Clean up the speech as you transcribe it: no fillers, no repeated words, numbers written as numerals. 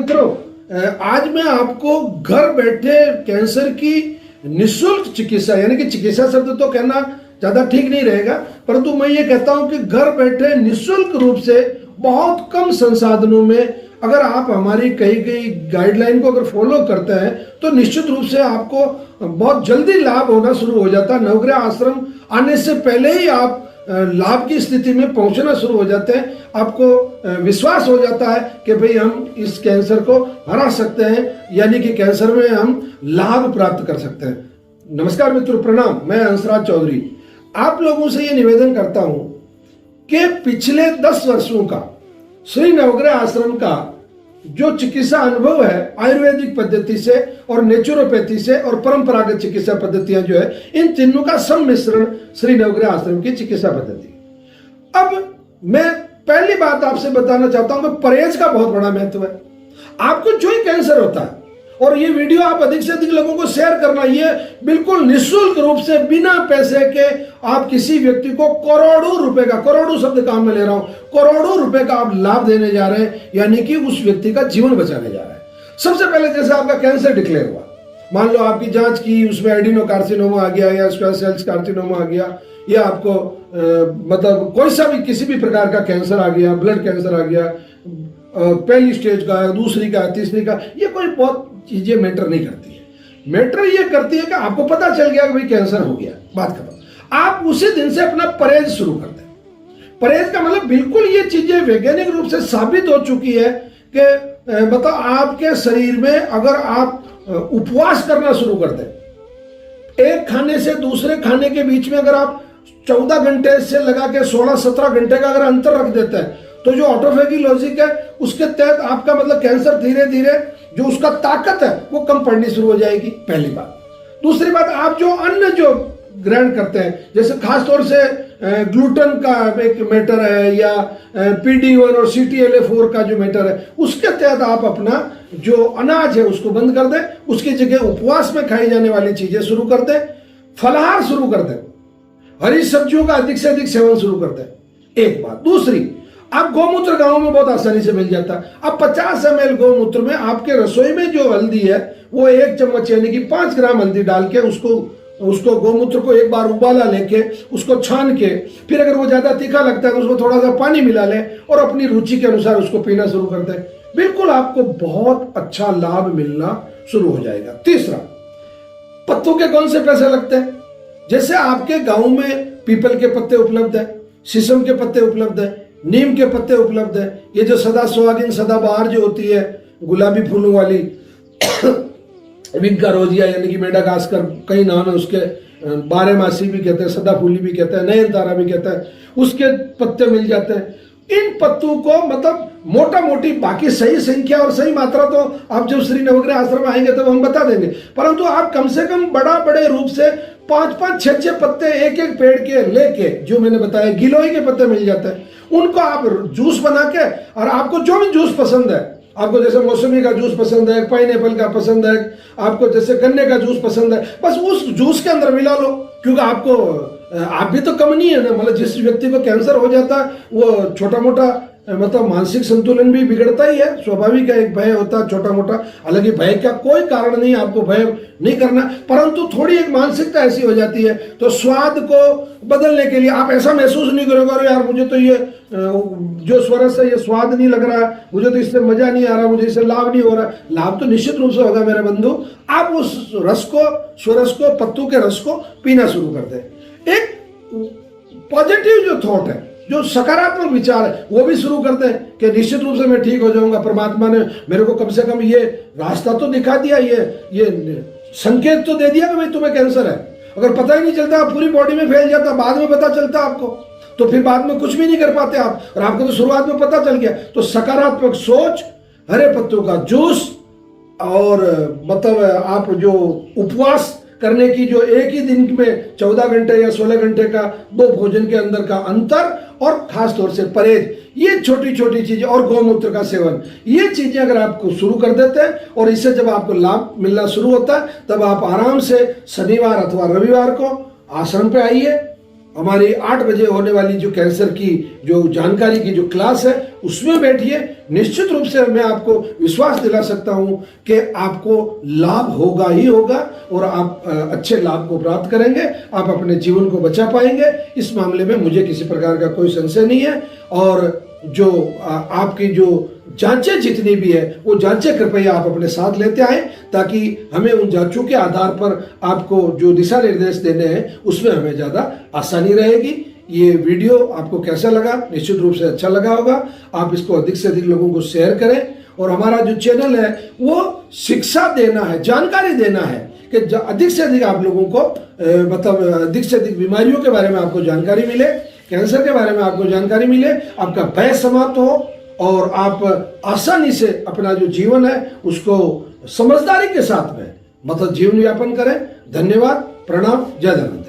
मित्रों, आज मैं आपको घर बैठे कैंसर की निःशुल्क चिकित्सा, यानी कि चिकित्सा शब्द तो कहना ज्यादा ठीक नहीं रहेगा, परंतु मैं ये कहता हूं कि घर बैठे निःशुल्क रूप से बहुत कम संसाधनों में अगर आप हमारी कही गई गाइडलाइन को अगर फॉलो करते हैं तो निश्चित रूप से आपको बहुत जल्दी लाभ होना शुरू हो जाता है। नवग्रह आश्रम आने से पहले ही आप लाभ की स्थिति में पहुंचना शुरू हो जाते हैं। आपको विश्वास हो जाता है कि भाई हम इस कैंसर को हरा सकते हैं, यानी कि कैंसर में हम लाभ प्राप्त कर सकते हैं। नमस्कार मित्रों, प्रणाम। मैं हंसराज चौधरी आप लोगों से ये निवेदन करता हूं कि पिछले 10 वर्षों का श्री नवग्रह आश्रम का जो चिकित्सा अनुभव है आयुर्वेदिक पद्धति से और नेचुरोपैथी से और परंपरागत चिकित्सा पद्धतियां जो है, इन तीनों का सम्मिश्रण श्री नवग्रह आश्रम की चिकित्सा पद्धति। अब मैं पहली बात आपसे बताना चाहता हूं कि परहेज का बहुत बड़ा महत्व है। आपको जो ही कैंसर होता है, और ये वीडियो आप अधिक से अधिक लोगों को शेयर करना, ये बिल्कुल निःशुल्क रूप से बिना पैसे के आप किसी व्यक्ति को करोड़ों रुपए का, करोड़ों शब्द काम में ले रहा हूं, करोड़ों रुपए का आप लाभ देने जा रहे हैं, यानी कि उस व्यक्ति का जीवन बचाने जा रहे हैं। सबसे पहले जैसे आपका कैंसर डिक्लेयर हुआ, मान लो आपकी जांच की, उसमें एडिनोकार्सिनोमा आ गया या स्क्वायर सेल्स कार्सिनोमा आ गया, या आपको मतलब कोई सा भी किसी भी प्रकार का कैंसर आ गया, ब्लड कैंसर आ गया, पहली स्टेज का, दूसरी का, तीसरी का, ये कोई बहुत चीजें मैटर नहीं करती है। मैटर ये करती है कि आपको पता चल गया कि भाई कैंसर हो गया, बात खत्म। आप उसी दिन से अपना परहेज शुरू कर दें। परहेज का मतलब बिल्कुल ये चीजें वैज्ञानिक रूप से साबित हो चुकी है कि मतलब आपके शरीर में अगर आप उपवास करना शुरू कर दें, एक खाने से दूसरे खाने के बीच में अगर आप 14 घंटे से लगा के 16-17 घंटे का अगर अंतर रख देते हैं, तो जो ऑटोफेगी लॉजिक है उसके तहत आपका मतलब कैंसर धीरे धीरे जो उसका ताकत है वो कम पड़नी शुरू हो जाएगी, पहली बात। दूसरी बात, आप जो अन्न जो ग्रहण करते हैं, जैसे खासतौर से ग्लूटेन का एक मैटर है या PD1 और CTLA4 का जो मैटर है, उसके तहत आप अपना जो अनाज है उसको बंद कर दें, उसकी जगह उपवास में खाई जाने वाली चीजें शुरू कर दें, फलाहार शुरू कर दें, हरी सब्जियों का अधिक से अधिक सेवन शुरू कर दें, एक बात। दूसरी, आप गौमूत्र गांव में बहुत आसानी से मिल जाता है। अब 50 ml गौमूत्र में आपके रसोई में जो हल्दी है वो 1 चम्मच यानी कि 5 ग्राम हल्दी डाल के उसको गौमूत्र को एक बार उबाला लेके उसको छान के, फिर अगर वो ज्यादा तीखा लगता है तो उसमें थोड़ा सा पानी मिला ले और अपनी रुचि के अनुसार उसको पीना शुरू कर दें। बिल्कुल आपको बहुत अच्छा लाभ मिलना शुरू हो जाएगा। तीसरा, पत्तों के कौन से पैसे लगते हैं? जैसे आपके गाँव में पीपल के पत्ते उपलब्ध है, शीशम के पत्ते उपलब्ध है, नीम के पत्ते उपलब्ध है, ये जो सदा सुहागिन सदाबहार जो होती है गुलाबी फूलों वाली विंका रोजिया यानी कि मेडागास्कर, कई नाम है उसके, बारहमासी भी कहते हैं, सदाफूली भी कहते हैं, नयनतारा भी कहते हैं, उसके पत्ते मिल जाते हैं। इन पत्तों को मतलब मोटा मोटी, बाकी सही संख्या और सही मात्रा तो आप जब श्री नवग्रह आश्रम आएंगे तब हम बता देंगे, परंतु आप कम से कम बड़े रूप से 5-5, 6-6 पत्ते एक एक पेड़ के लेके, जो मैंने बताया गिलोय के पत्ते मिल जाते हैं, उनको आप जूस बना के, और आपको जो भी जूस पसंद है, आपको जैसे मौसमी का जूस पसंद है, पाइनएप्पल का पसंद है, आपको जैसे गन्ने का जूस पसंद है, बस उस जूस के अंदर मिला लो। क्योंकि आप भी तो कम नहीं है ना, मतलब जिस व्यक्ति को कैंसर हो जाता है वो छोटा मोटा मतलब मानसिक संतुलन भी बिगड़ता ही है, स्वाभाविक है, एक भय होता है छोटा मोटा। हालांकि भय का कोई कारण नहीं, आपको भय नहीं करना, परंतु थोड़ी एक मानसिकता ऐसी हो जाती है, तो स्वाद को बदलने के लिए आप ऐसा महसूस नहीं करोगे अरे यार मुझे तो ये जो स्वरस है ये स्वाद नहीं लग रहा, मुझे तो इससे मजा नहीं आ रहा, मुझे इससे लाभ नहीं हो रहा। लाभ तो निश्चित रूप से होगा मेरे बंधु। आप उस रस को, स्वरस को, पत्तों के रस को पीना शुरू कर दें। एक पॉजिटिव जो थॉट है, जो सकारात्मक विचार है, वो भी शुरू करते हैं कि निश्चित रूप से मैं ठीक हो जाऊंगा, परमात्मा ने मेरे को कम से कम ये रास्ता तो दिखा दिया, ये संकेत तो दे दिया कि भाई तुम्हें कैंसर है। अगर पता ही नहीं चलता, पूरी बॉडी में फैल जाता, बाद में पता चलता आपको, तो फिर बाद में कुछ भी नहीं कर पाते आप, और आपको तो शुरुआत में पता चल गया। तो सकारात्मक सोच, हरे पत्तों का जूस, और मतलब आप जो उपवास करने की जो एक ही दिन में 14 घंटे या 16 घंटे का 2 भोजन के अंदर का अंतर, और खास तौर से परहेज, ये छोटी छोटी चीजें, और गौमूत्र का सेवन, ये चीजें अगर आपको शुरू कर देते हैं और इससे जब आपको लाभ मिलना शुरू होता है, तब आप आराम से शनिवार अथवा रविवार को आश्रम पे आइए, हमारी 8 बजे होने वाली जो कैंसर की जो जानकारी की जो क्लास है उसमें बैठिए। निश्चित रूप से मैं आपको विश्वास दिला सकता हूं कि आपको लाभ होगा ही होगा और आप अच्छे लाभ को प्राप्त करेंगे, आप अपने जीवन को बचा पाएंगे। इस मामले में मुझे किसी प्रकार का कोई संशय नहीं है। और जो आपकी जो जांचें जितनी भी है वो जांचें कृपया आप अपने साथ लेते आए, ताकि हमें उन जांचों के आधार पर आपको जो दिशा निर्देश देने हैं उसमें हमें ज़्यादा आसानी रहेगी। ये वीडियो आपको कैसा लगा? निश्चित रूप से अच्छा लगा होगा। आप इसको अधिक से अधिक लोगों को शेयर करें। और हमारा जो चैनल है वो शिक्षा देना है, जानकारी देना है कि अधिक से अधिक आप लोगों को मतलब अधिक से अधिक बीमारियों के बारे में आपको जानकारी मिले, कैंसर के बारे में आपको जानकारी मिले, आपका भय समाप्त हो और आप आसानी से अपना जो जीवन है उसको समझदारी के साथ में मतलब जीवन यापन करें। धन्यवाद, प्रणाम, जय धन्वंतरि।